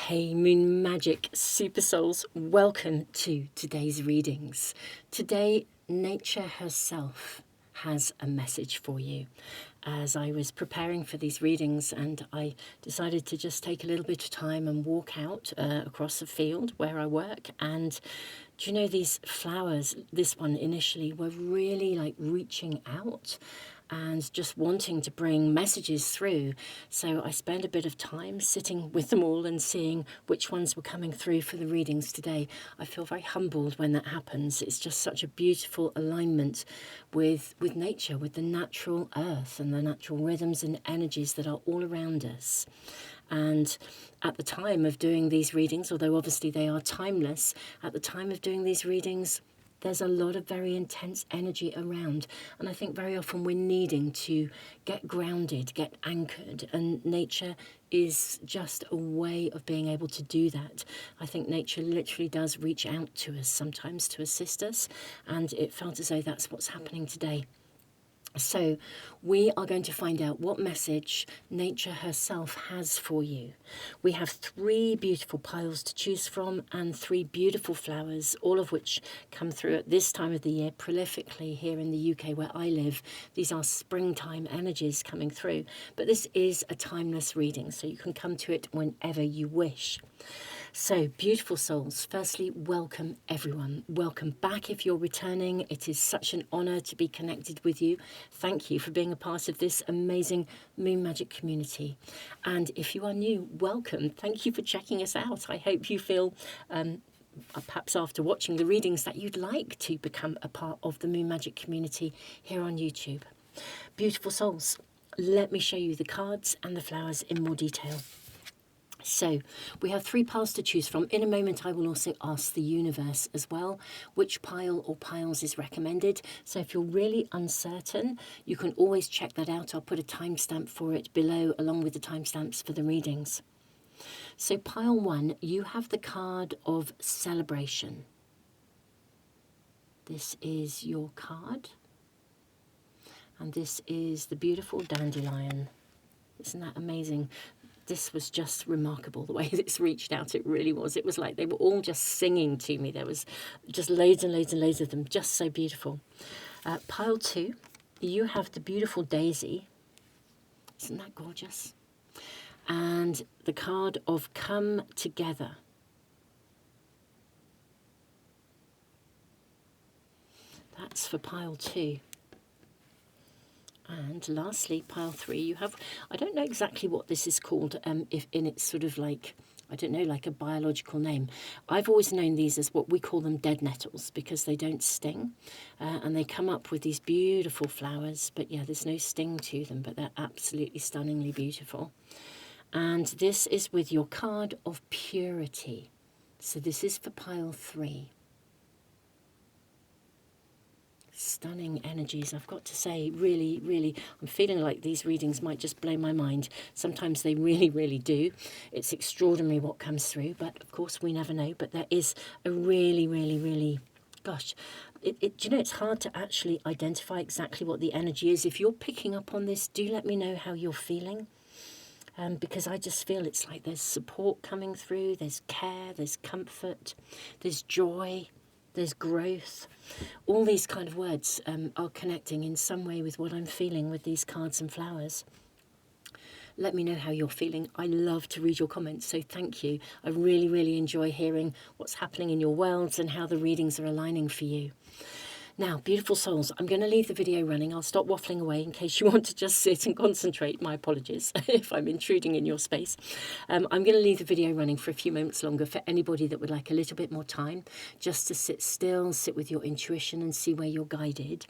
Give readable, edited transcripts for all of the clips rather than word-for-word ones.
Hey Moon Magic Super Souls, welcome to today's readings. Today, nature herself has a message for you. As I was preparing for these readings, and I decided to just take a little bit of time and walk out across the field where I work. And do you know, these flowers, this one initially, were really like reaching out and just wanting to bring messages through. So I spent a bit of time sitting with them all and seeing which ones were coming through for the readings today. I feel very humbled when that happens. It's just such a beautiful alignment with nature, with the natural earth and the natural rhythms and energies that are all around us. And at the time of doing these readings, although obviously they are timeless, at the time of doing these readings, there's a lot of very intense energy around. And I think very often we're needing to get grounded, get anchored. And nature is just a way of being able to do that. I think nature literally does reach out to us sometimes to assist us. And it felt as though that's what's happening today. So we are going to find out what message nature herself has for you. We have 3 beautiful piles to choose from and 3 beautiful flowers, all of which come through at this time of the year prolifically here in the UK where I live. These are springtime energies coming through, but this is a timeless reading, so you can come to it whenever you wish. So, beautiful souls, firstly, welcome everyone. Welcome back if you're returning. It is such an honour to be connected with you. Thank you for being a part of this amazing Moon Magic community. And if you are new, welcome. Thank you for checking us out. I hope you feel, perhaps after watching the readings, that you'd like to become a part of the Moon Magic community here on YouTube. Beautiful souls, let me show you the cards and the flowers in more detail. So we have 3 piles to choose from. In a moment, I will also ask the universe as well which pile or piles is recommended. So if you're really uncertain, you can always check that out. I'll put a timestamp for it below along with the timestamps for the readings. So pile 1, you have the card of celebration. This is your card. And this is the beautiful dandelion. Isn't that amazing? This was just remarkable, the way this reached out. It really was. It was like they were all just singing to me. There was just loads and loads and loads of them, just so beautiful. Pile 2, you have the beautiful daisy. Isn't that gorgeous? And the card of come together. That's for pile 2. And lastly, pile 3, you have, I don't know exactly what this is called, if in its sort of like, I don't know, like a biological name. I've always known these as what we call them dead nettles because they don't sting. And they come up with these beautiful flowers. But yeah, there's no sting to them, but they're absolutely stunningly beautiful. And this is with your card of purity. So this is for pile 3. Stunning energies, I've got to say, really, really, I'm feeling like these readings might just blow my mind. Sometimes they really, really do. It's extraordinary what comes through, but of course we never know. But there is a really, really, really, gosh, do you know, it's hard to actually identify exactly what the energy is. If you're picking up on this, do let me know how you're feeling. Because I just feel it's like there's support coming through, there's care, there's comfort, there's joy, there's growth. All these kind of words are connecting in some way with what I'm feeling with these cards and flowers. Let me know how you're feeling. I love to read your comments, so thank you. I really, really enjoy hearing what's happening in your worlds and how the readings are aligning for you. Now, beautiful souls, I'm going to leave the video running. I'll stop waffling away in case you want to just sit and concentrate. My apologies if I'm intruding in your space. I'm going to leave the video running for a few moments longer for anybody that would like a little bit more time, just to sit still, sit with your intuition and see where you're guided.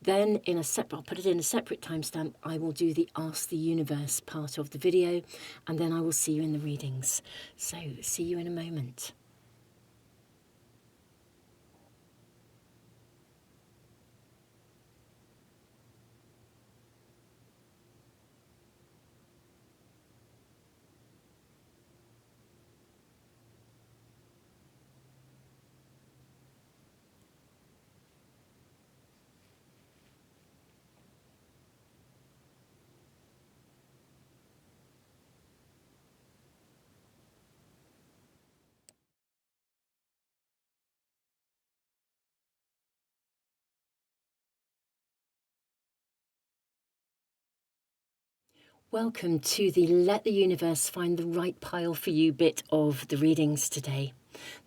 Then I'll put it in a separate timestamp. I will do the Ask the Universe part of the video, and then I will see you in the readings. So, see you in a moment. Welcome to the Let the Universe Find the Right Pile for You bit of the readings today.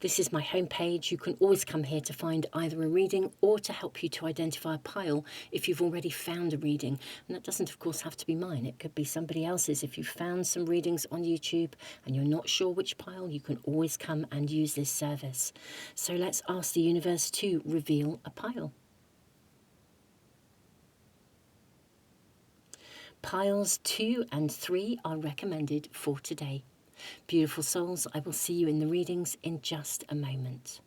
This is my homepage. You can always come here to find either a reading or to help you to identify a pile if you've already found a reading. And that doesn't, of course, have to be mine. It could be somebody else's. If you found some readings on YouTube and you're not sure which pile, you can always come and use this service. So let's ask the universe to reveal a pile. Piles 2 and 3 are recommended for today. Beautiful souls, I will see you in the readings in just a moment.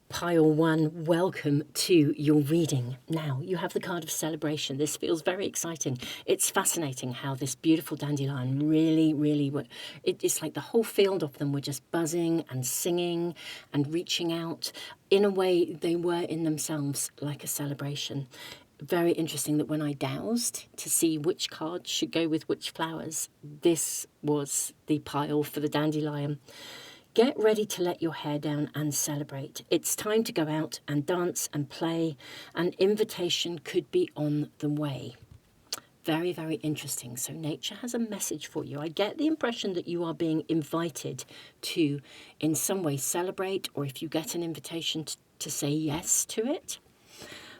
Pile 1, welcome to your reading. Now, you have the card of celebration. This feels very exciting. It's fascinating how this beautiful dandelion really, it's like the whole field of them were just buzzing and singing and reaching out. In a way, they were in themselves like a celebration. Very interesting that when I dowsed to see which cards should go with which flowers, this was the pile for the dandelion. Get ready to let your hair down and celebrate. It's time to go out and dance and play. An invitation could be on the way. Very, very interesting. So nature has a message for you. I get the impression that you are being invited to, in some way, celebrate, or if you get an invitation to say yes to it.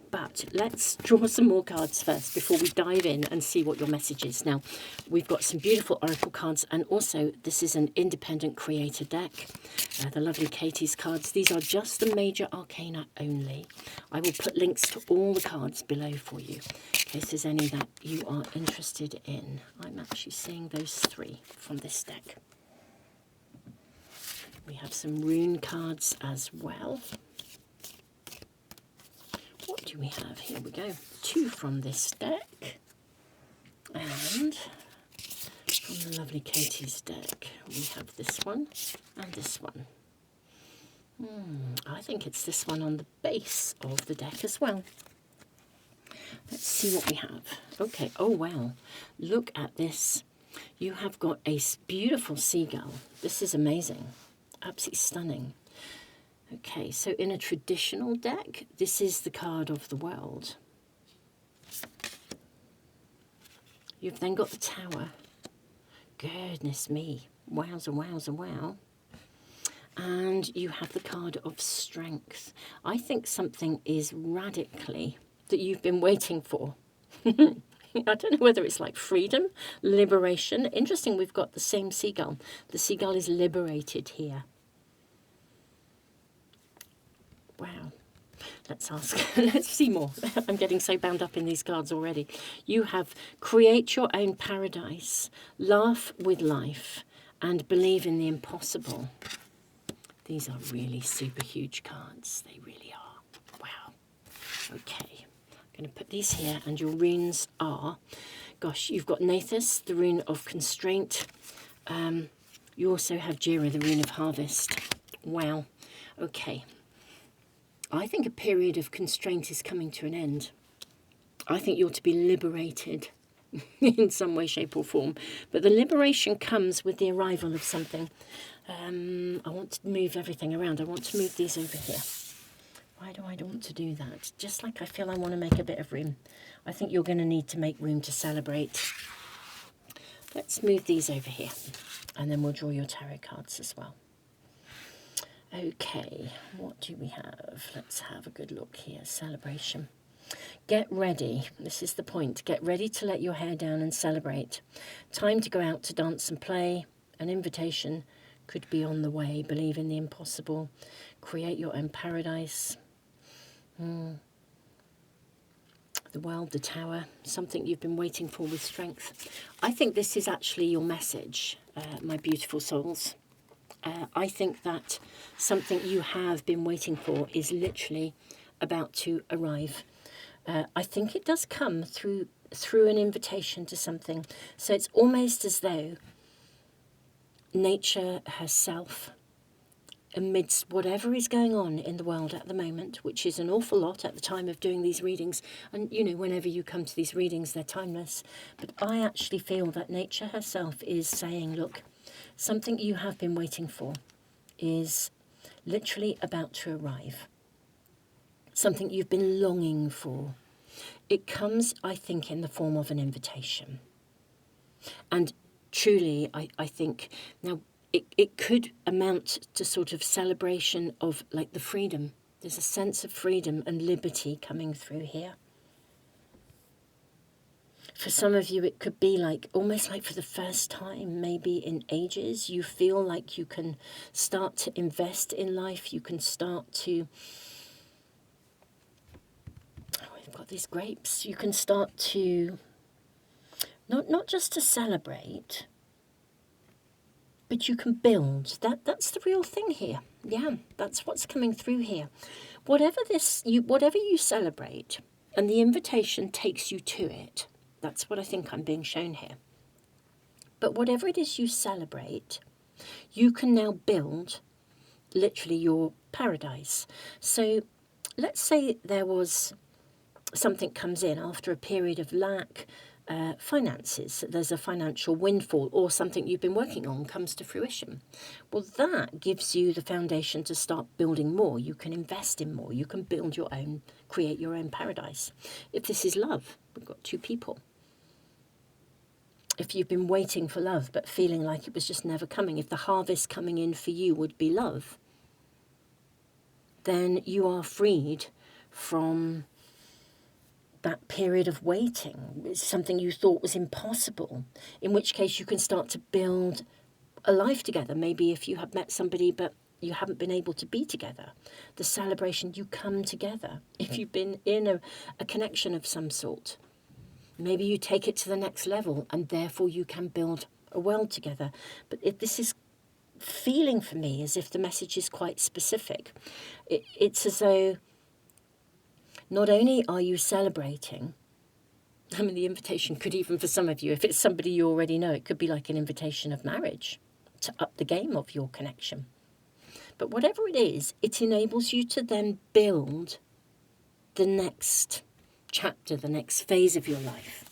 But let's draw some more cards first before we dive in and see what your message is. Now, we've got some beautiful oracle cards, and also this is an independent creator deck. The lovely Katie's cards. These are just the major arcana only. I will put links to all the cards below for you, in case there's any that you are interested in. I'm actually seeing those 3 from this deck. We have some rune cards as well. What do we have? Here we go. 2 from this deck. And from the lovely Katie's deck, we have this one and this one. I think it's this one on the base of the deck as well. Let's see what we have. Okay, oh wow. Look at this. You have got a beautiful seagull. This is amazing. Absolutely stunning. Okay, so in a traditional deck, this is the card of the world. You've then got the tower. Goodness me. Wowza, wowza, wow. And you have the card of strength. I think something is radically that you've been waiting for. I don't know whether it's like freedom, liberation. Interesting, we've got the same seagull. The seagull is liberated here. Wow. Let's ask. Let's see more. I'm getting so bound up in these cards already. You have create your own paradise, laugh with life, and believe in the impossible. These are really super huge cards. They really are. Wow. Okay. I'm going to put these here, and your runes are, gosh, you've got Nathus, the rune of constraint. You also have Jira, the rune of harvest. Wow. Okay. I think a period of constraint is coming to an end. I think you're to be liberated in some way, shape or form. But the liberation comes with the arrival of something. I want to move everything around. I want to move these over here. Why do I want to do that? Just like I feel I want to make a bit of room. I think you're going to need to make room to celebrate. Let's move these over here. And then we'll draw your tarot cards as well. Okay, what do we have? Let's have a good look here. Celebration. Get ready. This is the point. Get ready to let your hair down and celebrate. Time to go out to dance and play. An invitation could be on the way. Believe in the impossible. Create your own paradise. The world, the tower. Something you've been waiting for with strength. I think this is actually your message, my beautiful souls. I think that something you have been waiting for is literally about to arrive. I think it does come through an invitation to something. So it's almost as though nature herself, amidst whatever is going on in the world at the moment, which is an awful lot at the time of doing these readings, and you know, whenever you come to these readings, they're timeless. But I actually feel that nature herself is saying, look, Something you have been waiting for is literally about to arrive. Something you've been longing for. It comes, I think, in the form of an invitation. And truly, I think, now, it could amount to sort of celebration of like the freedom. There's a sense of freedom and liberty coming through here. For some of you, it could be like, almost like for the first time, maybe in ages, you feel like you can start to invest in life. You can start to, we've got these grapes. You can start to, not just to celebrate, but you can build. That's the real thing here. Yeah, that's what's coming through here. Whatever you celebrate, and the invitation takes you to it. That's what I think I'm being shown here. But whatever it is you celebrate, you can now build literally your paradise. So let's say there was something comes in after a period of lack, finances, there's a financial windfall, or something you've been working on comes to fruition. Well, that gives you the foundation to start building more. You can invest in more. You can build your own, create your own paradise. If this is love, we've got two people. If you've been waiting for love but feeling like it was just never coming, if the harvest coming in for you would be love, then you are freed from that period of waiting. It's something you thought was impossible, in which case you can start to build a life together. Maybe if you have met somebody but you haven't been able to be together, the celebration, you come together. If you've been in a connection of some sort, maybe you take it to the next level and therefore you can build a world together. But this is feeling for me as if the message is quite specific. It's as though not only are you celebrating, I mean, the invitation could even, for some of you, if it's somebody you already know, it could be like an invitation of marriage to up the game of your connection. But whatever it is, it enables you to then build the next chapter, the next phase of your life.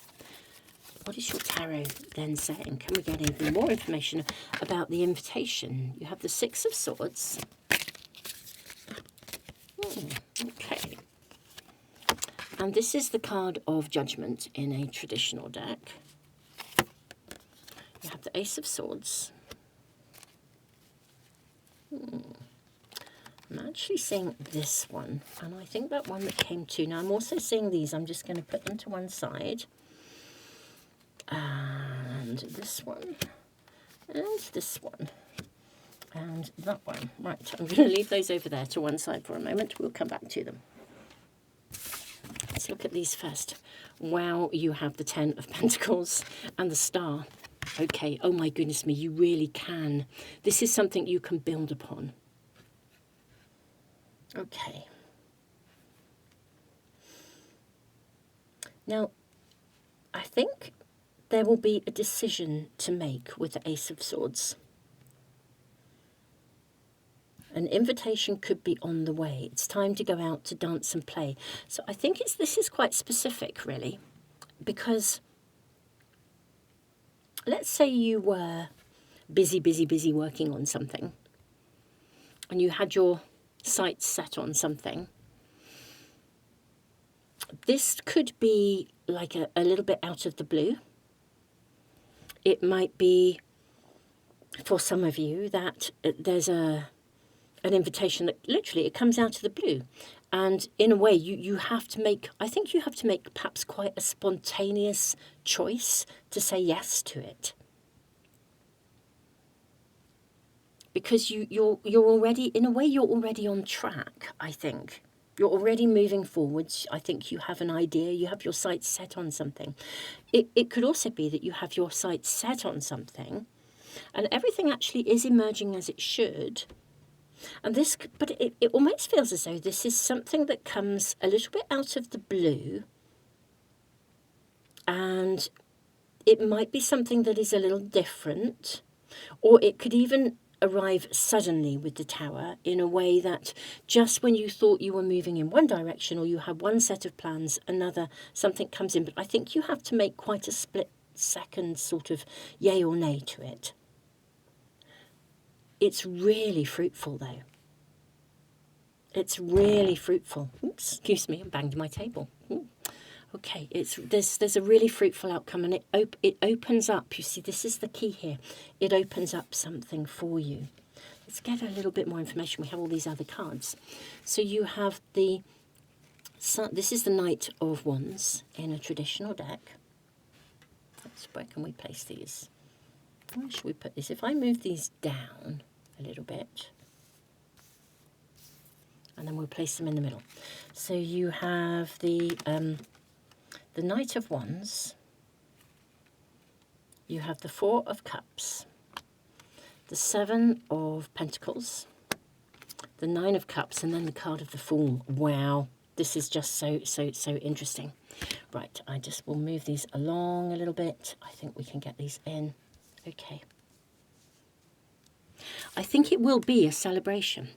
What is your tarot then saying? Can we get even more information about the invitation? You have the Six of Swords. Okay. And this is the card of Judgment in a traditional deck. You have the Ace of Swords. I'm actually seeing this one, and I think that one that came to. Now, I'm also seeing these. I'm just going to put them to one side. And this one, and this one, and that one. Right, I'm going to leave those over there to one side for a moment. We'll come back to them. Let's look at these first. Wow, you have the Ten of Pentacles and the Star. Okay, oh my goodness me, you really can. This is something you can build upon. Okay. Now, I think there will be a decision to make with the Ace of Swords. An invitation could be on the way. It's time to go out to dance and play. So I think this is quite specific, really, because let's say you were busy working on something, and you had your sights set on something. This could be like a little bit out of the blue. It might be, for some of you, that there's an invitation that literally it comes out of the blue. And in a way, you have to make, I think you have to make perhaps quite a spontaneous choice to say yes to it. Because you're already, in a way, you're already on track, I think. You're already moving forwards. I think you have an idea. You have your sights set on something. It could also be that you have your sights set on something and everything actually is emerging as it should. And this, but it almost feels as though this is something that comes a little bit out of the blue. And it might be something that is a little different, or it could even arrive suddenly with the Tower in a way that just when you thought you were moving in one direction or you had one set of plans, something comes in. But I think you have to make quite a split second sort of yay or nay to it. It's really fruitful, though. It's really fruitful. Oops, excuse me, I banged my table. Ooh. Okay, there's a really fruitful outcome, and it opens up. You see, this is the key here. It opens up something for you. Let's get a little bit more information. We have all these other cards. So you have the sun. This is the Knight of Wands in a traditional deck. Where can we place these? Where should we put this? If I move these down a little bit, and then we'll place them in the middle. So you have the Knight of Wands, you have the Four of Cups, the Seven of Pentacles, the Nine of Cups, and then the card of the Fool. Wow, this is just so interesting. Right, I just will move these along a little bit. I think we can get these in. Okay. I think it will be a celebration.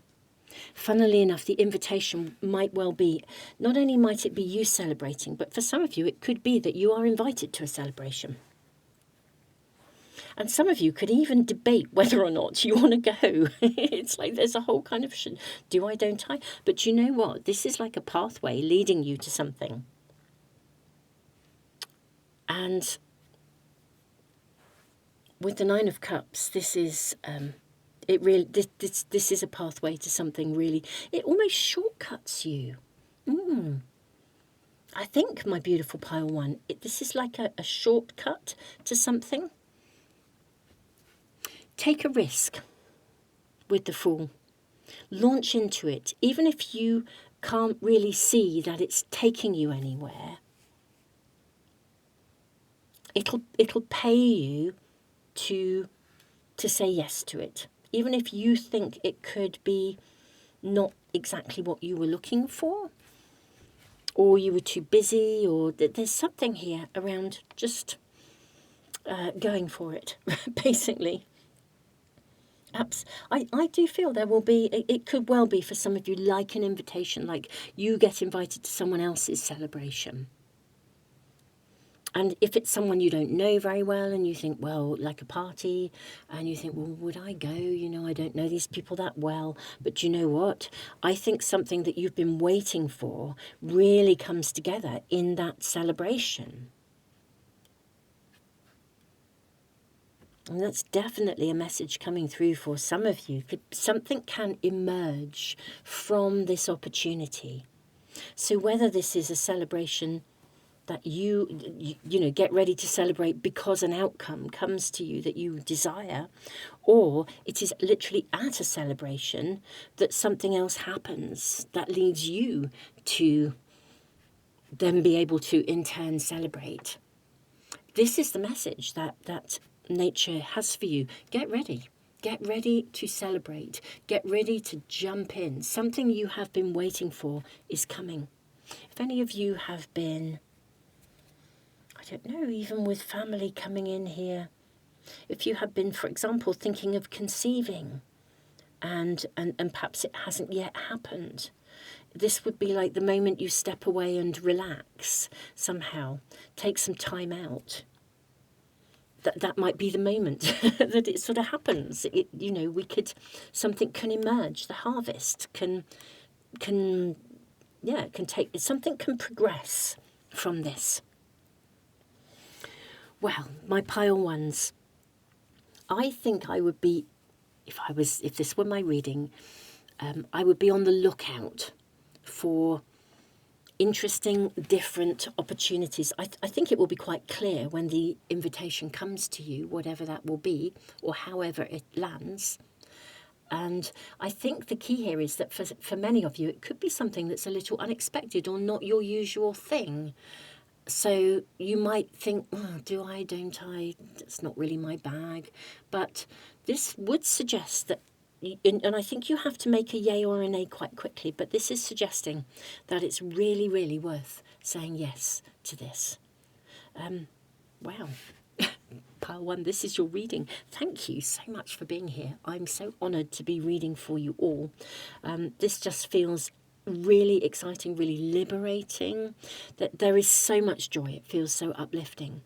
Funnily enough, the invitation might well be, not only might it be you celebrating, but for some of you, it could be that you are invited to a celebration. And some of you could even debate whether or not you want to go. It's like there's a whole kind of, do I, don't I? But you know what? This is like a pathway leading you to something. And with the Nine of Cups, this is... it really, this is a pathway to something really, it almost shortcuts you. I think, my beautiful pile one, this is like a shortcut to something. Take a risk with the Fool. Launch into it. Even if you can't really see that it's taking you anywhere, it'll pay you to say yes to it. Even if you think it could be not exactly what you were looking for, or you were too busy, or there's something here around just going for it, basically. I do feel there will be, it could well be for some of you like an invitation, like you get invited to someone else's celebration. And if it's someone you don't know very well and you think, well, like a party, and you think, well, would I go? You know, I don't know these people that well. But you know what? I think something that you've been waiting for really comes together in that celebration. And that's definitely a message coming through for some of you. Something can emerge from this opportunity. So whether this is a celebration that you know, get ready to celebrate because an outcome comes to you that you desire, or it is literally at a celebration that something else happens that leads you to then be able to in turn celebrate. This is the message that nature has for you. Get ready. Get ready to celebrate. Get ready to jump in. Something you have been waiting for is coming. If any of you have been, I don't know, even with family coming in here, if you have been, for example, thinking of conceiving and perhaps it hasn't yet happened, this would be like the moment you step away and relax somehow, take some time out. That might be the moment that it sort of happens. You know, something can emerge. The harvest can take, something can progress from this. Well, my pile ones, I think I would be, if this were my reading, I would be on the lookout for interesting, different opportunities. I think it will be quite clear when the invitation comes to you, whatever that will be, or however it lands. And I think the key here is that for many of you, it could be something that's a little unexpected or not your usual thing. So you might think, oh, do I, don't I? It's not really my bag. But this would suggest that, and I think you have to make a yay or a nay quite quickly, but this is suggesting that it's really, really worth saying yes to this. Wow. Pile one, this is your reading. Thank you so much for being here. I'm so honoured to be reading for you all. This just feels really exciting, really liberating. That there is so much joy. It feels so uplifting.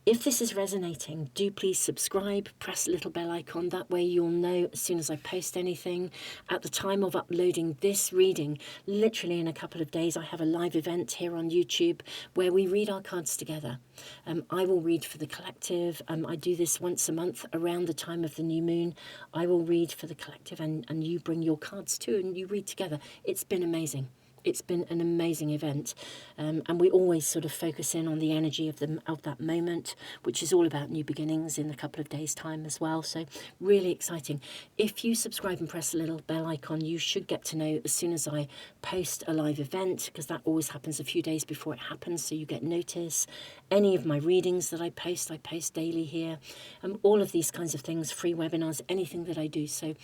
If this is resonating, do please subscribe, press the little bell icon. That way you'll know as soon as I post anything. At the time of uploading this reading, literally in a couple of days, I have a live event here on YouTube where we read our cards together. I will read for the collective. I do this once a month around the time of the new moon. I will read for the collective, and you bring your cards too and you read together. It's been amazing. It's been an amazing event, and we always sort of focus in on the energy of that moment, which is all about new beginnings in a couple of days' time as well. So really exciting. If you subscribe and press the little bell icon, you should get to know as soon as I post a live event, because that always happens a few days before it happens, so you get notice. Any of my readings that I post daily here. All of these kinds of things, free webinars, anything that I do. So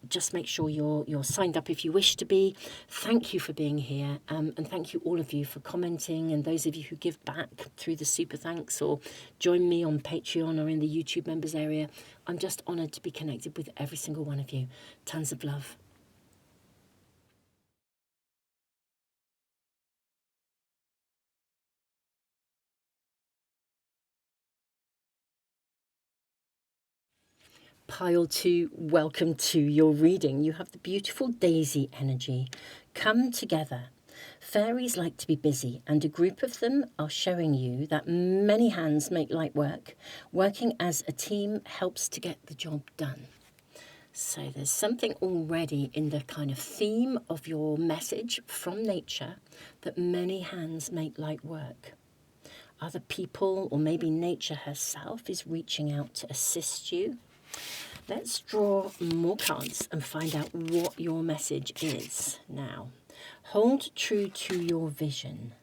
just make sure you're signed up if you wish to be. Thank you for being here, and thank you all of you for commenting, and those of you who give back through the super thanks or join me on Patreon or in the YouTube members area. I'm just honoured to be connected with every single one of you. Tons of love. Pile 2, welcome to your reading. You have the beautiful Daisy energy. Come together. Fairies like to be busy, and a group of them are showing you that many hands make light work. Working as a team helps to get the job done. So there's something already in the kind of theme of your message from nature that many hands make light work. Other people, or maybe nature herself, is reaching out to assist you. Let's draw more cards and find out what your message is now. Hold true to your vision.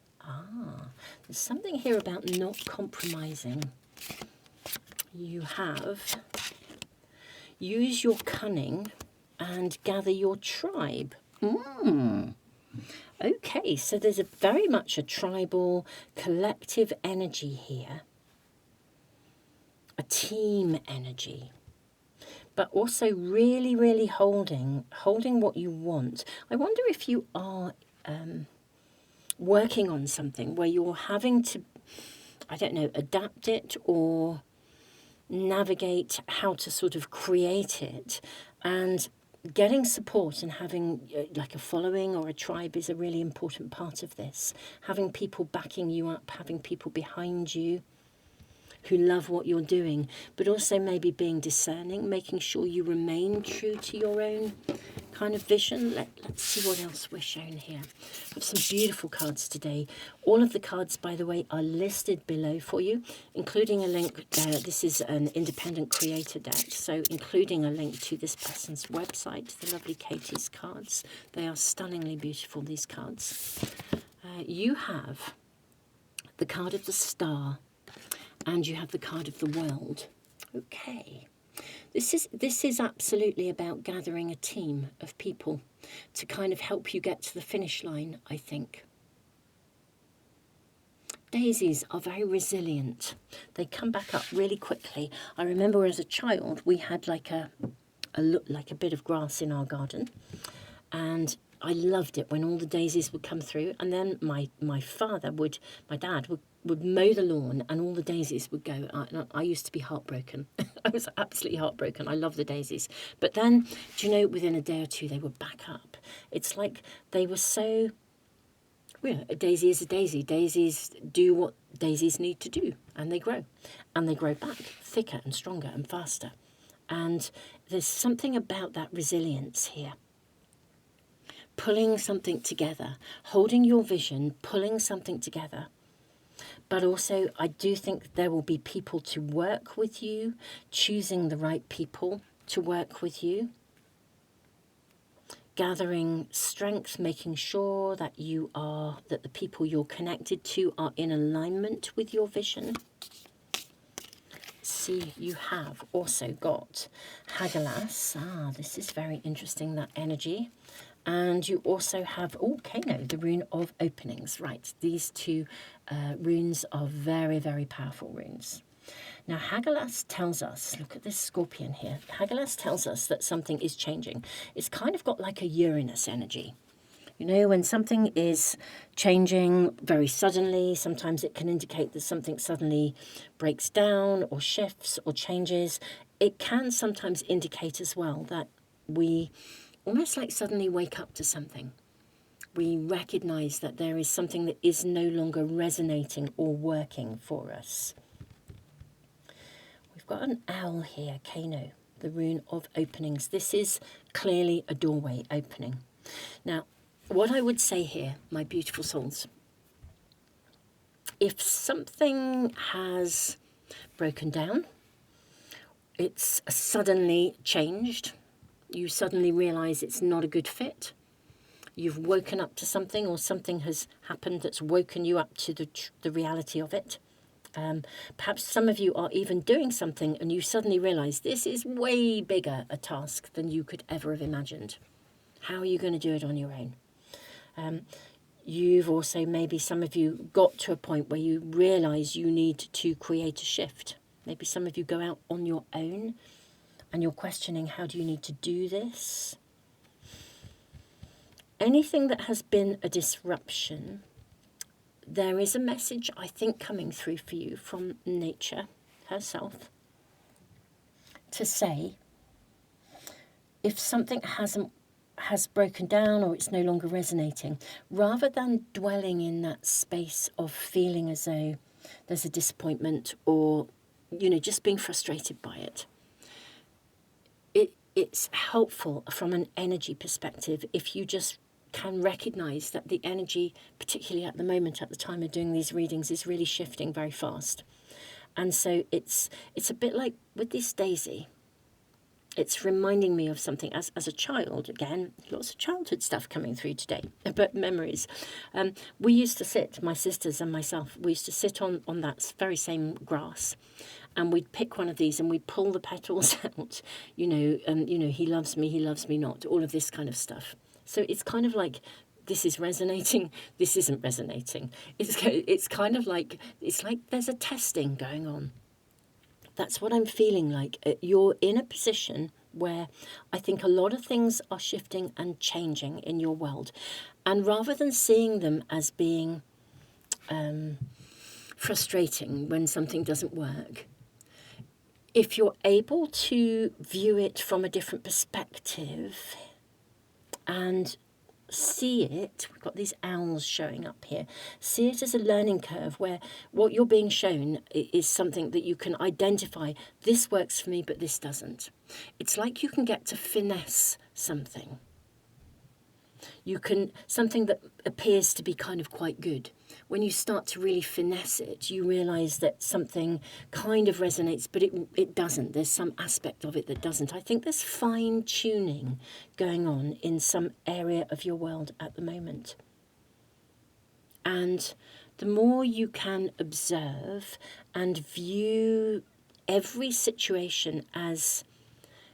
There's something here about not compromising. You have use your cunning and gather your tribe. Okay, so there's very much a tribal, collective energy here. A team energy. But also really, really holding what you want. I wonder if you are working on something where you're having to, I don't know, adapt it or navigate how to sort of create it. And getting support and having like a following or a tribe is a really important part of this. Having people backing you up, having people behind you who love what you're doing, but also maybe being discerning, making sure you remain true to your own kind of vision. Let's see what else we're shown here. I have some beautiful cards today. All of the cards, by the way, are listed below for you, including a link. This is an independent creator deck, so including a link to this person's website, the lovely Katie's cards. They are stunningly beautiful, these cards. You have the card of the Star, and you have the card of the World. Okay. This is absolutely about gathering a team of people to kind of help you get to the finish line, I think. Daisies are very resilient. They come back up really quickly. I remember as a child we had like a bit of grass in our garden, and I loved it when all the daisies would come through, and then my dad would mow the lawn and all the daisies would go. I used to be heartbroken. I was absolutely heartbroken. I love the daisies. But then, do you know, within a day or two, they were back up. It's like they were so, a daisy is a daisy. Daisies do what daisies need to do, and they grow. And they grow back thicker and stronger and faster. And there's something about that resilience here. Pulling something together, holding your vision, pulling something together. But also, I do think there will be people to work with you, choosing the right people to work with you. Gathering strength, making sure that that the people you're connected to are in alignment with your vision. See, you have also got Hagelas. This is very interesting, that energy. And you also have, the rune of openings. Right, these two runes are very, very powerful runes. Now, Hagelas tells us, look at this scorpion here. Hagelas tells us that something is changing. It's kind of got like a Uranus energy. You know, when something is changing very suddenly, sometimes it can indicate that something suddenly breaks down or shifts or changes. It can sometimes indicate as well that we almost like suddenly wake up to something. We recognize that there is something that is no longer resonating or working for us. We've got an owl here, Kano, the rune of openings. This is clearly a doorway opening. Now, what I would say here, my beautiful souls, if something has broken down, it's suddenly changed, you suddenly realize it's not a good fit, you've woken up to something or something has happened that's woken you up to the reality of it. Perhaps some of you are even doing something and you suddenly realize this is way bigger a task than you could ever have imagined. How are you going to do it on your own? You've also, maybe some of you got to a point where you realize you need to create a shift. Maybe some of you go out on your own and you're questioning, how do you need to do this? Anything that has been a disruption, there is a message, I think, coming through for you from nature herself to say, if something has broken down or it's no longer resonating, rather than dwelling in that space of feeling as though there's a disappointment or, you know, just being frustrated by it, it's helpful from an energy perspective if you just can recognize that the energy, particularly at the moment, at the time of doing these readings, is really shifting very fast. And so it's a bit like with this daisy. It's reminding me of something as a child. Again, lots of childhood stuff coming through today, but memories. We used to sit, my sisters and myself, we used to sit on that very same grass, and we'd pick one of these and we'd pull the petals out, you know, he loves me not, all of this kind of stuff. So it's kind of like, this is resonating, this isn't resonating. It's kind of like, it's like there's a testing going on. That's what I'm feeling like. You're in a position where I think a lot of things are shifting and changing in your world. And rather than seeing them as being frustrating when something doesn't work, if you're able to view it from a different perspective and see it, we've got these owls showing up here, see it as a learning curve where what you're being shown is something that you can identify, this works for me but this doesn't. It's like you can get to finesse something. You can, something that appears to be kind of quite good, when you start to really finesse it, you realize that something kind of resonates, but it doesn't. There's some aspect of it that doesn't. I think there's fine tuning going on in some area of your world at the moment. And the more you can observe and view every situation as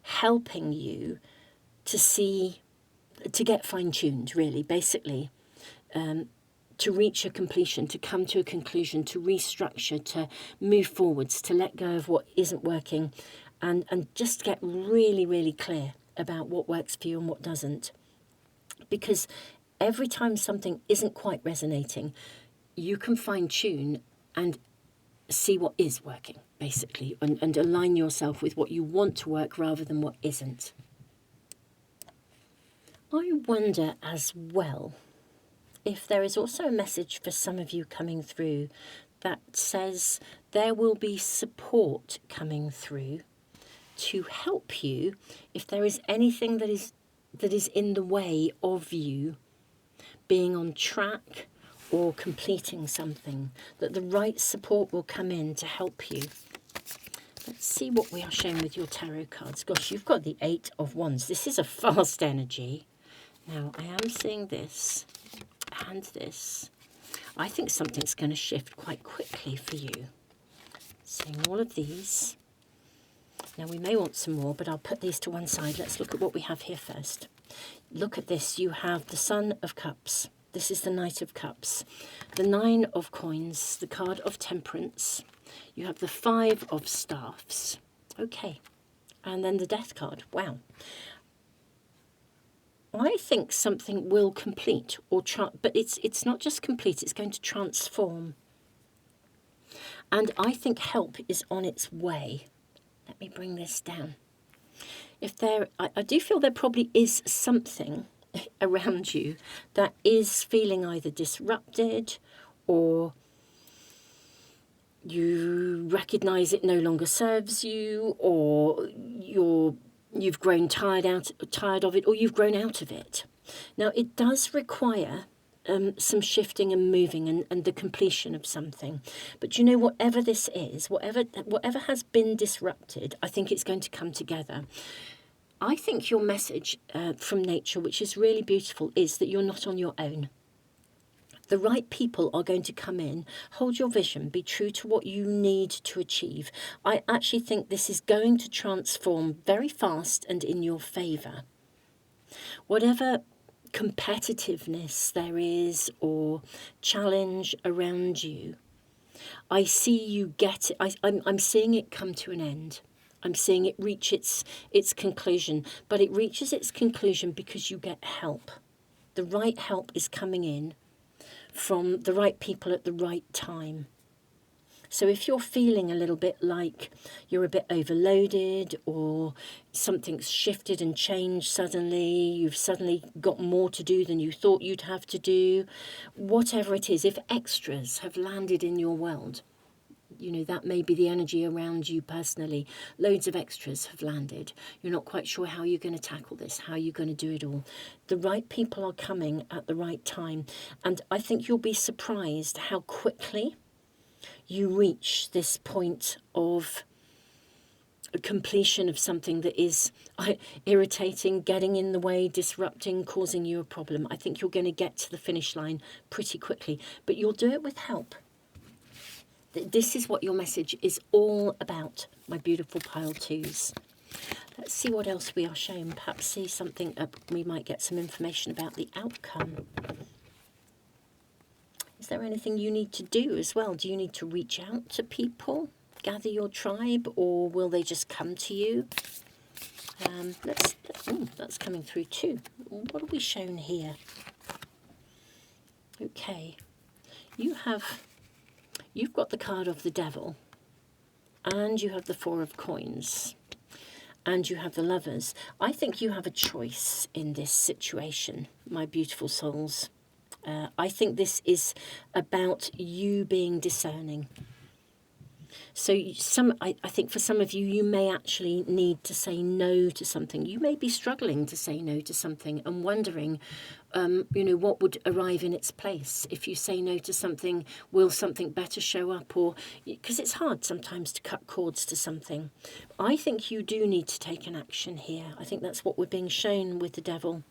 helping you to see, to get fine-tuned, really, basically, to reach a completion, to come to a conclusion, to restructure, to move forwards, to let go of what isn't working, and just get really, really clear about what works for you and what doesn't. Because every time something isn't quite resonating, you can fine-tune and see what is working, basically, and align yourself with what you want to work rather than what isn't. I wonder as well if there is also a message for some of you coming through that says there will be support coming through to help you if there is anything that is in the way of you being on track or completing something, that the right support will come in to help you. Let's see what we are shown with your tarot cards. Gosh, you've got the 8 of Wands. This is a fast energy. Now, I am seeing this and this. I think something's going to shift quite quickly for you. Seeing all of these. Now, we may want some more, but I'll put these to one side. Let's look at what we have here first. Look at this. You have the Son of Cups. This is the Knight of Cups. The 9 of Coins, the card of Temperance. You have the 5 of Staffs. Okay. And then the Death card. Wow. I think something will complete but it's not just complete, it's going to transform. And I think help is on its way. Let me bring this down. I do feel there probably is something around you that is feeling either disrupted, or you recognize it no longer serves you, or you've grown tired of it, or you've grown out of it. Now, it does require some shifting and moving and the completion of something. But you know, whatever this is, whatever has been disrupted, I think it's going to come together. I think your message from nature, which is really beautiful, is that you're not on your own. The right people are going to come in, hold your vision, be true to what you need to achieve. I actually think this is going to transform very fast and in your favour. Whatever competitiveness there is or challenge around you, I see you get it. I'm seeing it come to an end. I'm seeing it reach its conclusion. But it reaches its conclusion because you get help. The right help is coming in from the right people at the right time. So if you're feeling a little bit like you're a bit overloaded, or something's shifted and changed suddenly, you've suddenly got more to do than you thought you'd have to do, whatever it is, if extras have landed in your world, you know, that may be the energy around you personally. Loads of extras have landed. You're not quite sure how you're going to tackle this, how you're going to do it all. The right people are coming at the right time. And I think you'll be surprised how quickly you reach this point of completion of something that is irritating, getting in the way, disrupting, causing you a problem. I think you're going to get to the finish line pretty quickly, but you'll do it with help. This is what your message is all about, my beautiful pile twos. Let's see what else we are shown. Perhaps see something, we might get some information about the outcome. Is there anything you need to do as well? Do you need to reach out to people, gather your tribe, or will they just come to you? That's coming through too. What are we shown here? Okay, you've got the card of the devil, and you have the Four of Coins, and you have the Lovers. I think you have a choice in this situation, my beautiful souls. I think this is about you being discerning. So I think for some of you, you may actually need to say no to something. You may be struggling to say no to something and wondering, what would arrive in its place. If you say no to something, will something better show up? Or because it's hard sometimes to cut cords to something. I think you do need to take an action here. I think that's what we're being shown with the devil.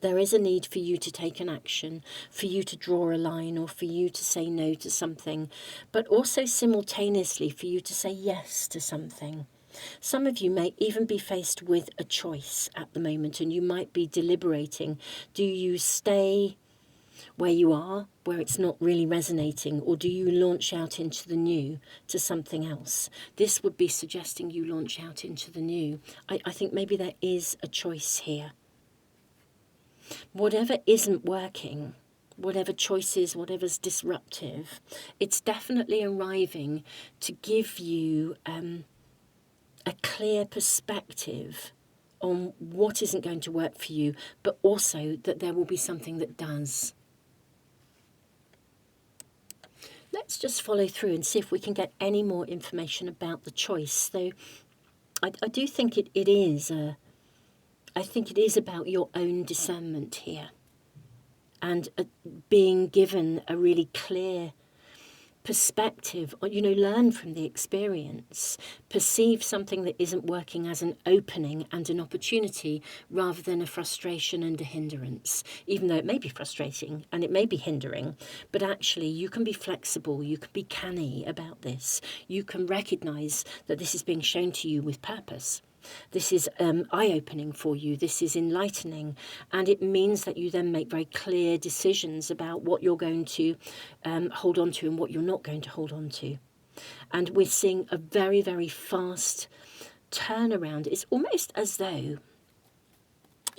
There is a need for you to take an action, for you to draw a line, or for you to say no to something, but also simultaneously for you to say yes to something. Some of you may even be faced with a choice at the moment, and you might be deliberating. Do you stay where you are, where it's not really resonating, or do you launch out into the new, to something else? This would be suggesting you launch out into the new. I think maybe there is a choice here. Whatever isn't working, whatever choices, whatever's disruptive, it's definitely arriving to give you a clear perspective on what isn't going to work for you, but also that there will be something that does. Let's just follow through and see if we can get any more information about the choice. Though I do think it is about your own discernment here, and being given a really clear perspective, or, learn from the experience, perceive something that isn't working as an opening and an opportunity rather than a frustration and a hindrance, even though it may be frustrating and it may be hindering. But actually you can be flexible, you can be canny about this, you can recognize that this is being shown to you with purpose. This is eye-opening for you, this is enlightening, and it means that you then make very clear decisions about what you're going to hold on to and what you're not going to hold on to. And we're seeing a very, very fast turnaround. It's almost as though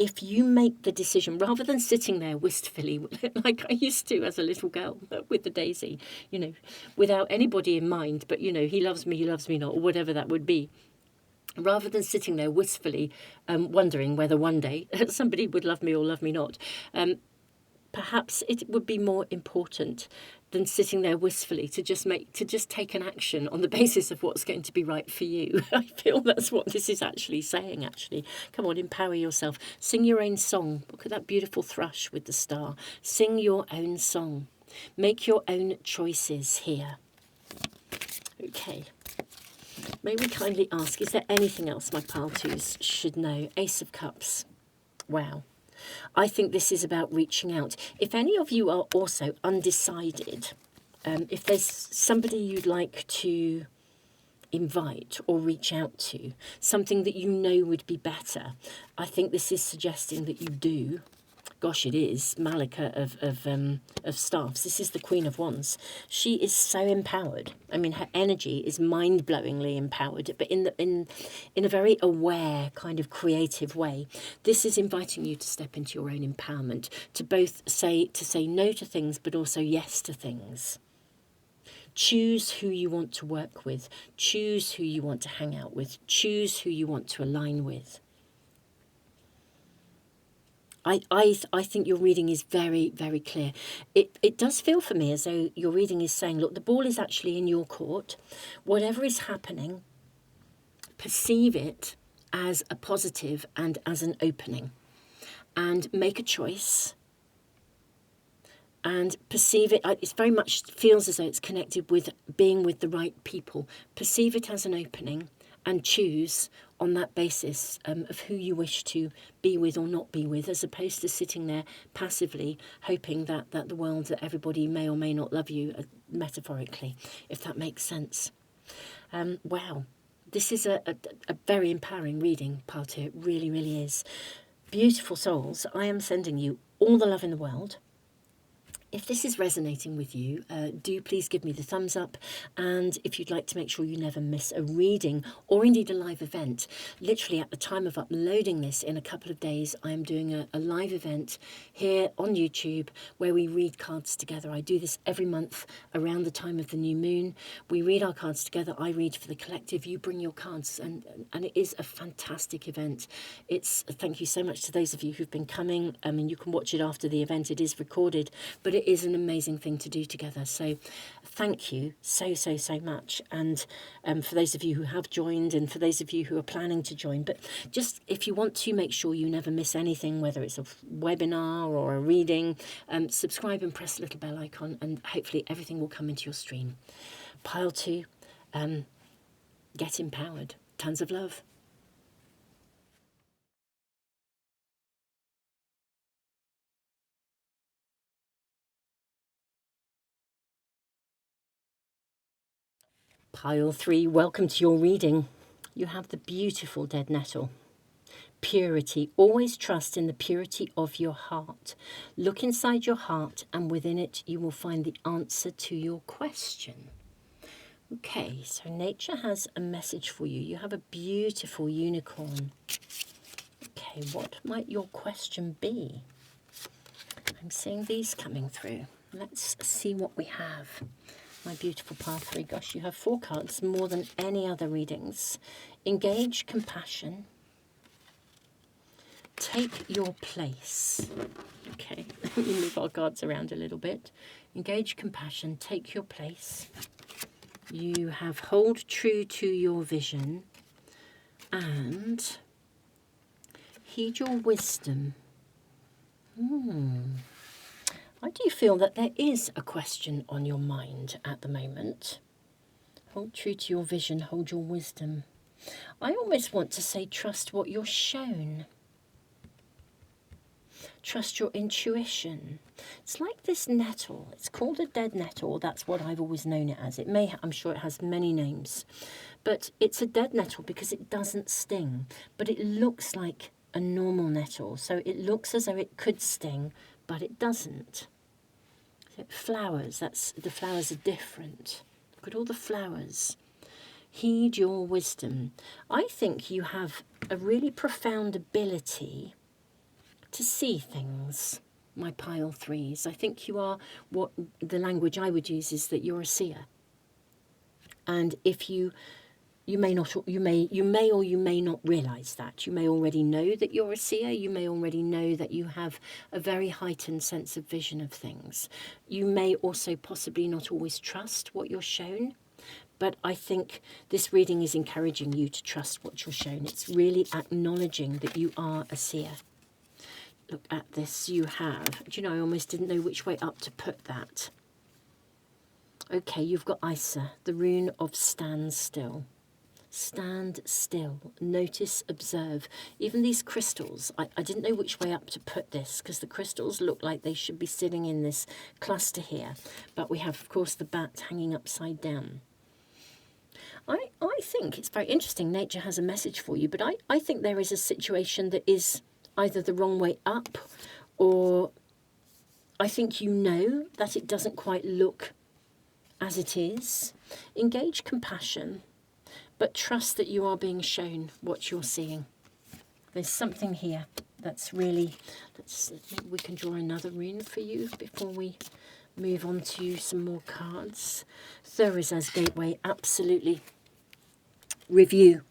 if you make the decision, rather than sitting there wistfully, like I used to as a little girl with the daisy, without anybody in mind, but, he loves me not, or whatever that would be, rather than sitting there wistfully wondering whether one day somebody would love me or love me not, perhaps it would be more important than sitting there wistfully to just take an action on the basis of what's going to be right for you. I feel that's what this is actually saying, actually. Come on, empower yourself. Sing your own song. Look at that beautiful thrush with the star. Sing your own song. Make your own choices here. Okay. May we kindly ask, is there anything else my pile twos should know? Ace of Cups. Wow. I think this is about reaching out. If any of you are also undecided, if there's somebody you'd like to invite or reach out to, something that you know would be better, I think this is suggesting that you do. Gosh, it is. Malika of Staffs. This is the Queen of Wands. She is so empowered. I mean, her energy is mind-blowingly empowered, but in a very aware, kind of creative way. This is inviting you to step into your own empowerment, to both say no to things, but also yes to things. Choose who you want to work with. Choose who you want to hang out with. Choose who you want to align with. I think your reading is very, very clear. It does feel for me as though your reading is saying, look, the ball is actually in your court. Whatever is happening, perceive it as a positive and as an opening. And make a choice. And perceive it, it very much feels as though it's connected with being with the right people. Perceive it as an opening and choose on that basis of who you wish to be with or not be with, as opposed to sitting there passively hoping that the world, that everybody may or may not love you, metaphorically, if that makes sense. Wow, this is a very empowering reading, Party. It really, really is. Beautiful souls, I am sending you all the love in the world. If this is resonating with you, do please give me the thumbs up. And if you'd like to make sure you never miss a reading or indeed a live event, literally at the time of uploading this in a couple of days, I am doing a live event here on YouTube where we read cards together. I do this every month around the time of the new moon. We read our cards together. I read for the collective. You bring your cards, and it is a fantastic event. Thank you so much to those of you who've been coming. I mean, you can watch it after the event. It is recorded, but it is an amazing thing to do together. So thank you so much. And for those of you who have joined, and for those of you who are planning to join, but just if you want to make sure you never miss anything, whether it's a webinar or a reading, subscribe and press the little bell icon, and hopefully everything will come into your stream. Pile 2, get empowered. Tons of love. Pile 3, welcome to your reading. You have the beautiful dead nettle. Purity. Always trust in the purity of your heart. Look inside your heart, and within it you will find the answer to your question. Okay, so nature has a message for you. You have a beautiful unicorn. Okay, what might your question be? I'm seeing these coming through. Let's see what we have. My beautiful pile 3. Gosh, you have 4 cards, more than any other readings. Engage compassion. Take your place. Okay, let me move our cards around a little bit. Engage compassion. Take your place. You have hold true to your vision. And heed your wisdom. I do feel that there is a question on your mind at the moment. Hold true to your vision, hold your wisdom. I almost want to say trust what you're shown. Trust your intuition. It's like this nettle. It's called a dead nettle. That's what I've always known it as. I'm sure it has many names. But it's a dead nettle because it doesn't sting. But it looks like a normal nettle. So it looks as though it could sting, but it doesn't. Flowers, the flowers are different. Look at all the flowers. Heed your wisdom. I think you have a really profound ability to see things, my pile threes. I think you are, what the language I would use is that you're a seer. And if you may not, you may or you may not realize that. You may already know that you're a seer. You may already know that you have a very heightened sense of vision of things. You may also possibly not always trust what you're shown. But I think this reading is encouraging you to trust what you're shown. It's really acknowledging that you are a seer. Look at this. You have, do you know, I almost didn't know which way up to put that. Okay, you've got Isa, the rune of stand still. Stand still, notice, observe. Even these crystals, I didn't know which way up to put this because the crystals look like they should be sitting in this cluster here. But we have, of course, the bat hanging upside down. I think it's very interesting. Nature has a message for you, but I think there is a situation that is either the wrong way up, or I think you know that it doesn't quite look as it is. Engage compassion, but trust that you are being shown what you're seeing. There's something here that's really, maybe we can draw another rune for you before we move on to some more cards. Thurisaz Gateway, absolutely. Review.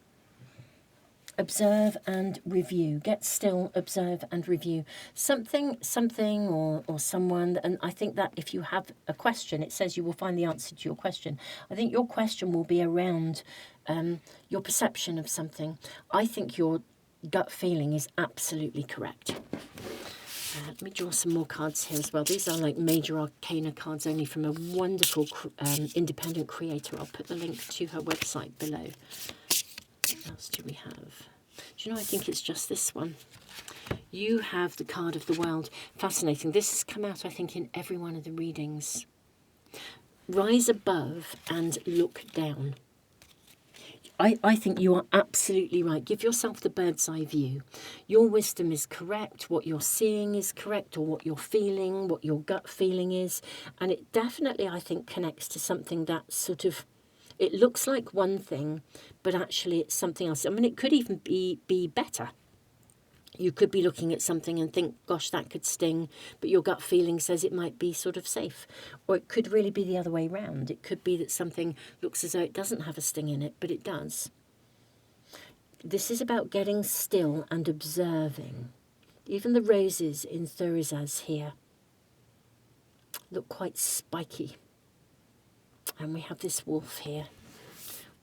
Observe and review. Get still, observe and review. Something or someone, and I think that if you have a question, it says you will find the answer to your question. I think your question will be around your perception of something. I think your gut feeling is absolutely correct. Let me draw some more cards here as well. These are like major arcana cards only from a wonderful independent creator. I'll put the link to her website below. What else do we have? Do you know, I think it's just this one. You have the card of the world. Fascinating. This has come out, I think, in every one of the readings. Rise above and look down. I think you are absolutely right. Give yourself the bird's eye view. Your wisdom is correct. What you're seeing is correct, or what you're feeling, what your gut feeling is. And it definitely, I think, connects to something that sort of, it looks like one thing, but actually it's something else. I mean, it could even be better. You could be looking at something and think, gosh, that could sting, but your gut feeling says it might be sort of safe. Or it could really be the other way round. It could be that something looks as though it doesn't have a sting in it, but it does. This is about getting still and observing. Even the roses in Thurisaz here look quite spiky. And we have this wolf here.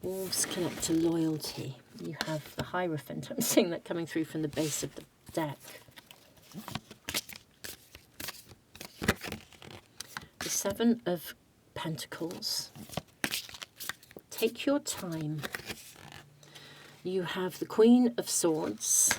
Wolves connect to loyalty. You have the Hierophant. I'm seeing that coming through from the base of the deck. The Seven of Pentacles. Take your time. You have the Queen of Swords.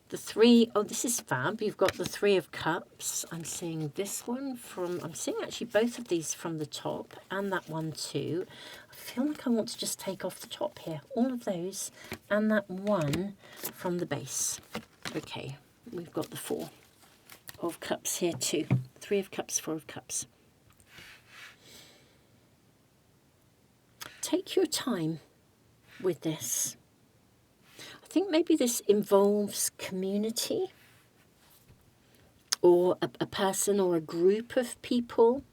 The Three, oh, this is fab. You've got the Three of Cups. I'm seeing this one from, I'm seeing actually both of these from the top and that one too. I feel like I want to just take off the top here. All of those and that one from the base. Okay, we've got the Four of Cups here too. Three of Cups, Four of Cups. Take your time with this. I think maybe this involves community or a person or a group of people.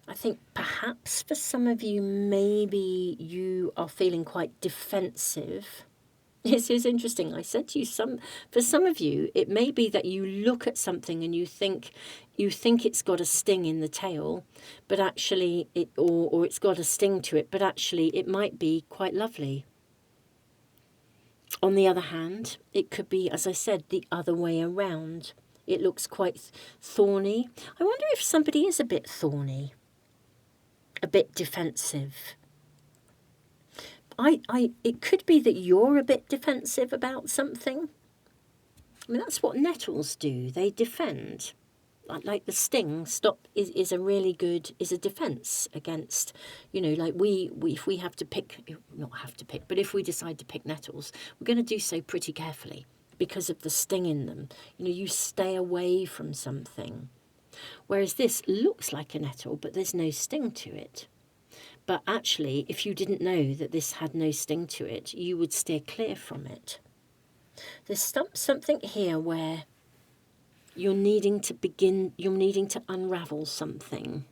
I think perhaps for some of you, maybe you are feeling quite defensive. This is interesting. I said to you, for some of you, it may be that you look at something and you think it's got a sting in the tail, but actually or it's got a sting to it, but actually it might be quite lovely. On the other hand, it could be, as I said, the other way around. It looks quite thorny. I wonder if somebody is a bit thorny, a bit defensive. It could be that you're a bit defensive about something. I mean, that's what nettles do. They defend. Like the sting is a really good, is a defense against, you know, like if we have to pick, not have to pick, but if we decide to pick nettles, we're going to do so pretty carefully because of the sting in them. You know, you stay away from something. Whereas this looks like a nettle, but there's no sting to it. But actually, if you didn't know that this had no sting to it, you would steer clear from it. There's something here where you're needing to unravel something,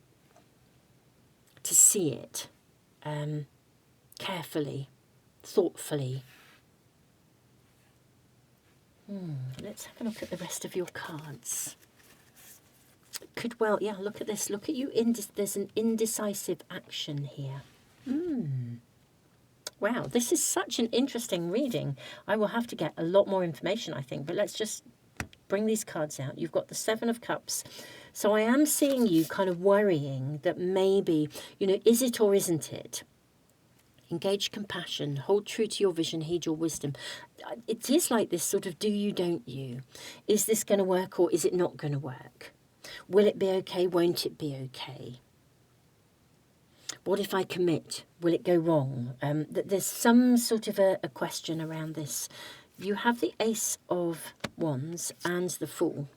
to see it carefully, thoughtfully. Let's have a look at the rest of your cards. Look at this. Look at you. There's an indecisive action here. Wow, this is such an interesting reading. I will have to get a lot more information, I think, but let's just bring these cards out. You've got the Seven of Cups. So I am seeing you kind of worrying that maybe, is it or isn't it? Engage compassion, hold true to your vision, heed your wisdom. It is like this sort of do you, don't you? Is this going to work or is it not going to work? Will it be okay? Won't it be okay? What if I commit? Will it go wrong? There's some sort of a question around this. You have the Ace of Wands and the Fool.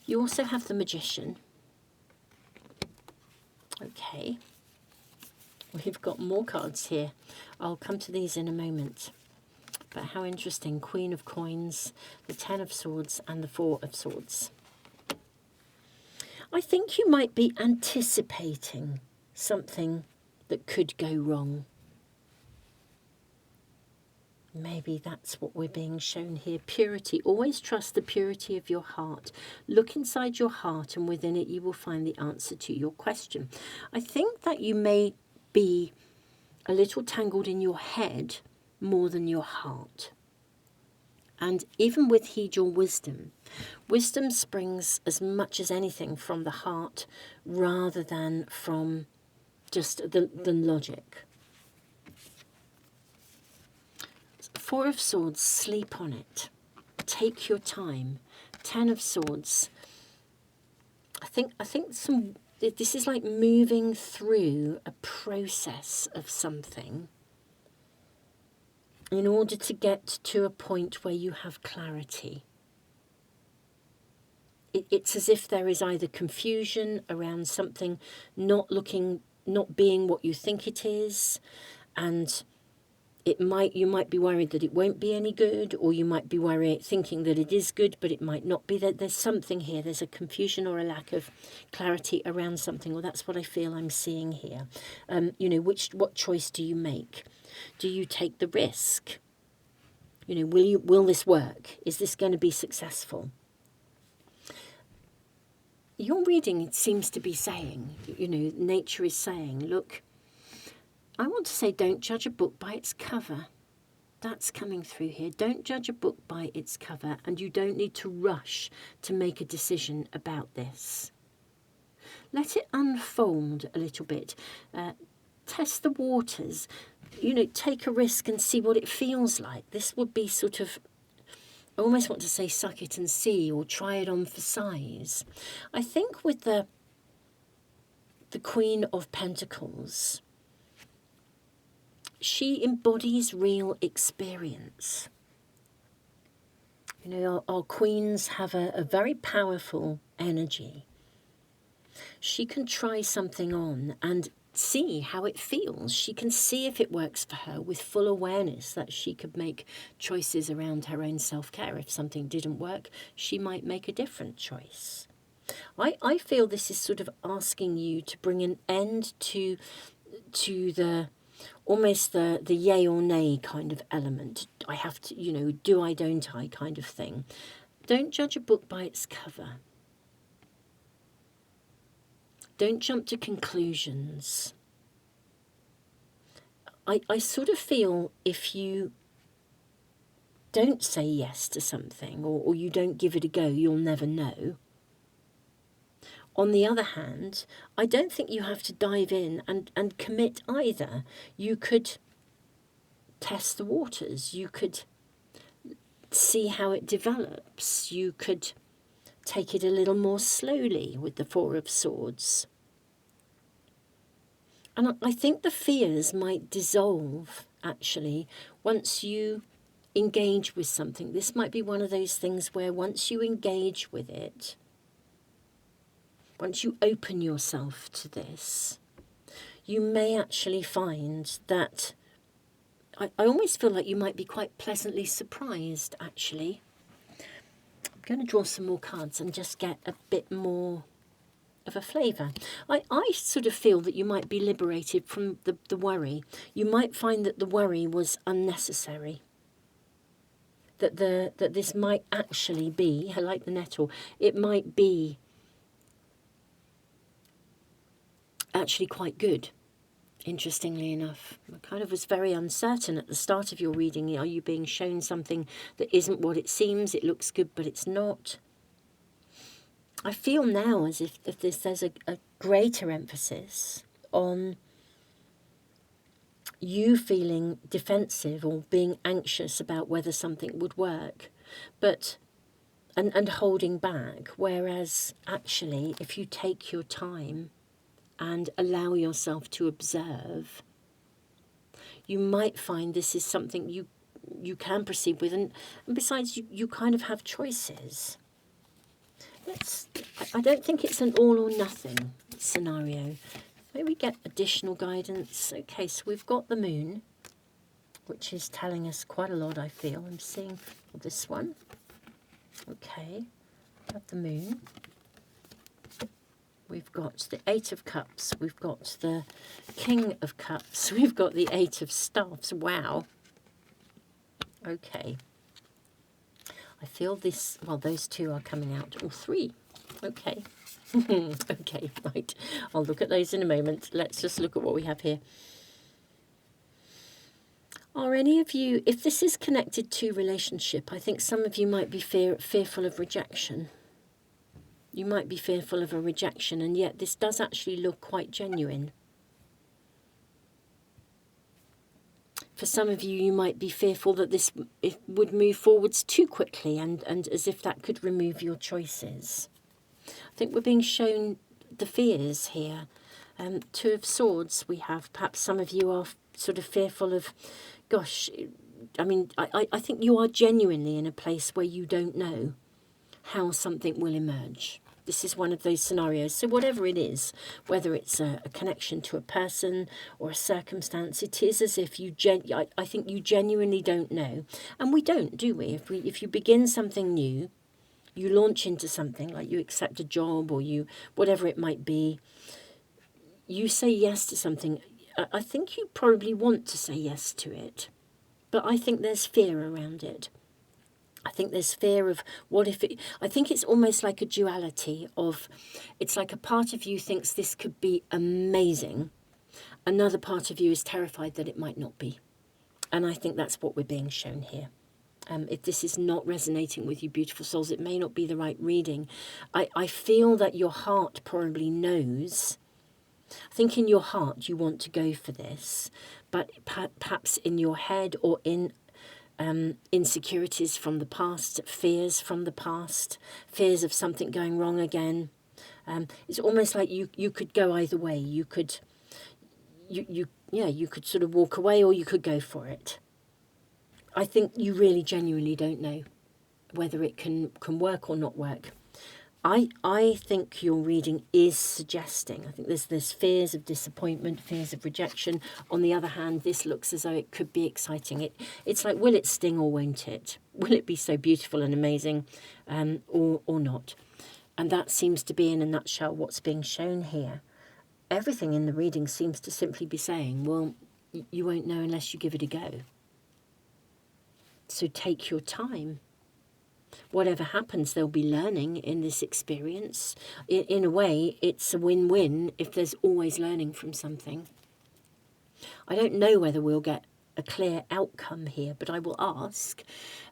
You also have the Magician. Okay. We've got more cards here. I'll come to these in a moment. But how interesting. Queen of Coins, the Ten of Swords and the Four of Swords. I think you might be anticipating something that could go wrong. Maybe that's what we're being shown here. Purity. Always trust the purity of your heart. Look inside your heart and within it you will find the answer to your question. I think that you may be a little tangled in your head more than your heart. And even with heed your wisdom, wisdom springs as much as anything from the heart rather than from just the logic. Four of Swords, sleep on it. Take your time. Ten of Swords. I think this is like moving through a process of something in order to get to a point where you have clarity. It's as if there is either confusion around something not being what you think it is, and you might be worried that it won't be any good, or you might be thinking that it is good, but it might not be. That there's something here. There's a confusion or a lack of clarity around something, or that's what I feel I'm seeing here. What choice do you make? Do you take the risk? Will this work? Is this going to be successful? Your reading, it seems to be saying, nature is saying, look, I want to say don't judge a book by its cover. That's coming through here. Don't judge a book by its cover, and you don't need to rush to make a decision about this. Let it unfold a little bit. Test the waters. Take a risk and see what it feels like. This would be sort of, I almost want to say suck it and see, or try it on for size. I think with the Queen of Pentacles, she embodies real experience. Our queens have a very powerful energy. She can try something on and see how it feels. She can see if it works for her with full awareness that she could make choices around her own self-care. If something didn't work, she might make a different choice. I feel this is sort of asking you to bring an end to the almost the yay or nay kind of element. I have to, do I, don't I kind of thing. Don't judge a book by its cover. Don't jump to conclusions. I sort of feel if you don't say yes to something, or you don't give it a go, you'll never know. On the other hand, I don't think you have to dive in and commit either. You could test the waters. You could see how it develops. You could take it a little more slowly with the Four of Swords. And I think the fears might dissolve, actually, once you engage with something. This might be one of those things where once you engage with it, once you open yourself to this, you may actually find that I almost feel like you might be quite pleasantly surprised, actually. I'm going to draw some more cards and just get a bit more of a flavour. I sort of feel that you might be liberated from the worry. You might find that the worry was unnecessary. That this might actually be, I like the nettle, it might be actually quite good. Interestingly enough, I kind of was very uncertain at the start of your reading. Are you being shown something that isn't what it seems? It looks good, but it's not. I feel now as if there's a greater emphasis on you feeling defensive or being anxious about whether something would work, but and holding back. Whereas actually, if you take your time and allow yourself to observe, you might find this is something you can proceed with, and besides, you kind of have choices. I don't think it's an all or nothing scenario. Maybe get additional guidance. Okay, so we've got the moon, which is telling us quite a lot, I feel. I'm seeing this one. Okay, got the moon. We've got the Eight of Cups. We've got the King of Cups. We've got the Eight of Staffs. Wow. Okay. I feel this, well, those two are coming out. Or three. Okay. Okay, right. I'll look at those in a moment. Let's just look at what we have here. Are any of you, if this is connected to relationship, I think some of you might be fearful of rejection. You might be fearful of a rejection, and yet this does actually look quite genuine. For some of you, you might be fearful that it would move forwards too quickly, and as if that could remove your choices. I think we're being shown the fears here. Two of Swords we have. Perhaps some of you are sort of fearful of, gosh, I mean, I think you are genuinely in a place where you don't know how something will emerge. This is one of those scenarios. So whatever it is, whether it's a connection to a person or a circumstance, it is as if I think you genuinely don't know. And we don't, do we? If you begin something new, you launch into something, like you accept a job or whatever it might be, you say yes to something. I think you probably want to say yes to it, but I think there's fear around it. I think there's fear of what if it... I think it's almost like a duality of... It's like a part of you thinks this could be amazing. Another part of you is terrified that it might not be. And I think that's what we're being shown here. If this is not resonating with you, beautiful souls, it may not be the right reading. I feel that your heart probably knows. I think in your heart you want to go for this, but perhaps in your head or in insecurities from the past, fears from the past, fears of something going wrong again. It's almost like you could go either way. You could sort of walk away, or you could go for it. I think you really genuinely don't know whether it can work or not work. I think your reading is suggesting, I think there's fears of disappointment, fears of rejection. On the other hand, this looks as though it could be exciting. It's like, will it sting or won't it? Will it be so beautiful and amazing or not? And that seems to be, in a nutshell, what's being shown here. Everything in the reading seems to simply be saying, well, you won't know unless you give it a go. So take your time. Whatever happens, there'll be learning in this experience. In a way, it's a win-win if there's always learning from something. I don't know whether we'll get a clear outcome here, but I will ask.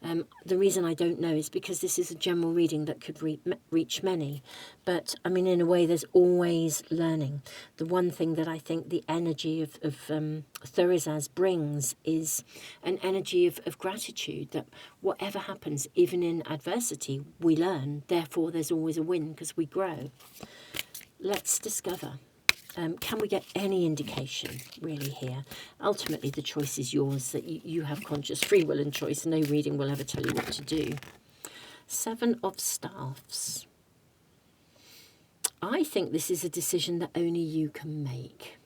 The reason I don't know is because this is a general reading that could reach many. But, I mean, in a way, there's always learning. The one thing that I think the energy of Thurisaz brings is an energy of gratitude, that whatever happens, even in adversity, we learn. Therefore, there's always a win because we grow. Let's discover. Can we get any indication, really, here? Ultimately, the choice is yours, that you have conscious free will and choice. No reading will ever tell you what to do. Seven of Staffs. I think this is a decision that only you can make.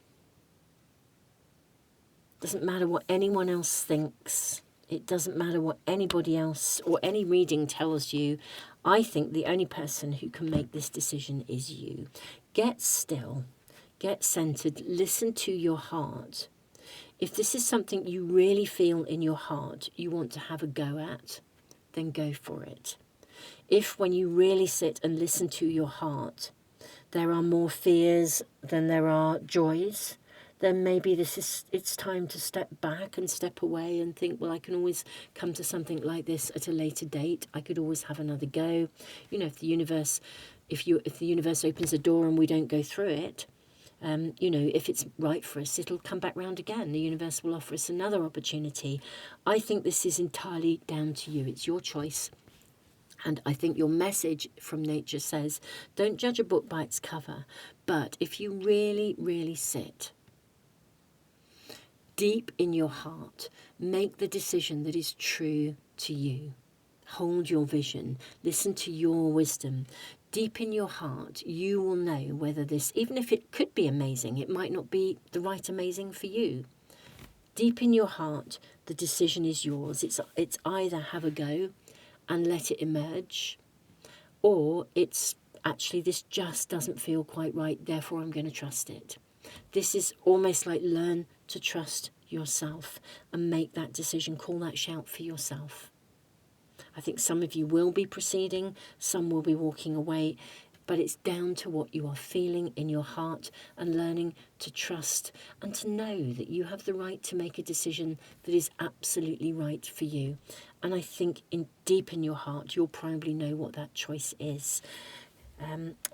Doesn't matter what anyone else thinks. It doesn't matter what anybody else or any reading tells you. I think the only person who can make this decision is you. Get still, get centered, listen to your heart. If this is something you really feel in your heart you want to have a go at, then go for it. If when you really sit and listen to your heart, there are more fears than there are joys, then maybe it's time to step back and step away and think, well, I can always come to something like this at a later date. I could always have another go. You know, if the universe opens a door and we don't go through it, you know, if it's right for us, it'll come back round again. The universe will offer us another opportunity. I think this is entirely down to you. It's your choice. And I think your message from nature says, don't judge a book by its cover. But if you really, really sit deep in your heart, make the decision that is true to you. Hold your vision. Listen to your wisdom. Deep in your heart, you will know whether this, even if it could be amazing, it might not be the right amazing for you. Deep in your heart, the decision is yours. It's either have a go and let it emerge, or it's actually this just doesn't feel quite right, therefore I'm going to trust it. This is almost like learn to trust yourself and make that decision, call that shout for yourself. I think some of you will be proceeding, some will be walking away, but it's down to what you are feeling in your heart and learning to trust and to know that you have the right to make a decision that is absolutely right for you. And I think deep in your heart, you'll probably know what that choice is.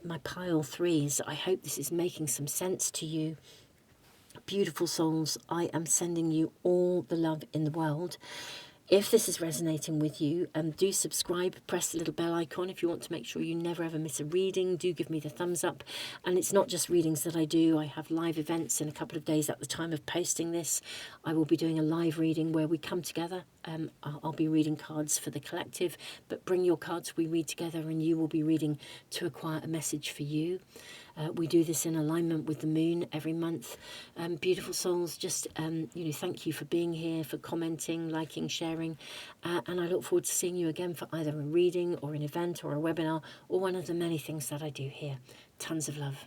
My pile threes, I hope this is making some sense to you. Beautiful souls, I am sending you all the love in the world. If this is resonating with you, do subscribe, press the little bell icon if you want to make sure you never ever miss a reading. Do give me the thumbs up. And it's not just readings that I do. I have live events in a couple of days at the time of posting this. I will be doing a live reading where we come together. I'll be reading cards for the collective, but bring your cards, we read together, and you will be reading to acquire a message for you. We do this in alignment with the moon every month. Beautiful souls, just thank you for being here, for commenting, liking, sharing, and I look forward to seeing you again for either a reading or an event or a webinar or one of the many things that I do here. Tons of love.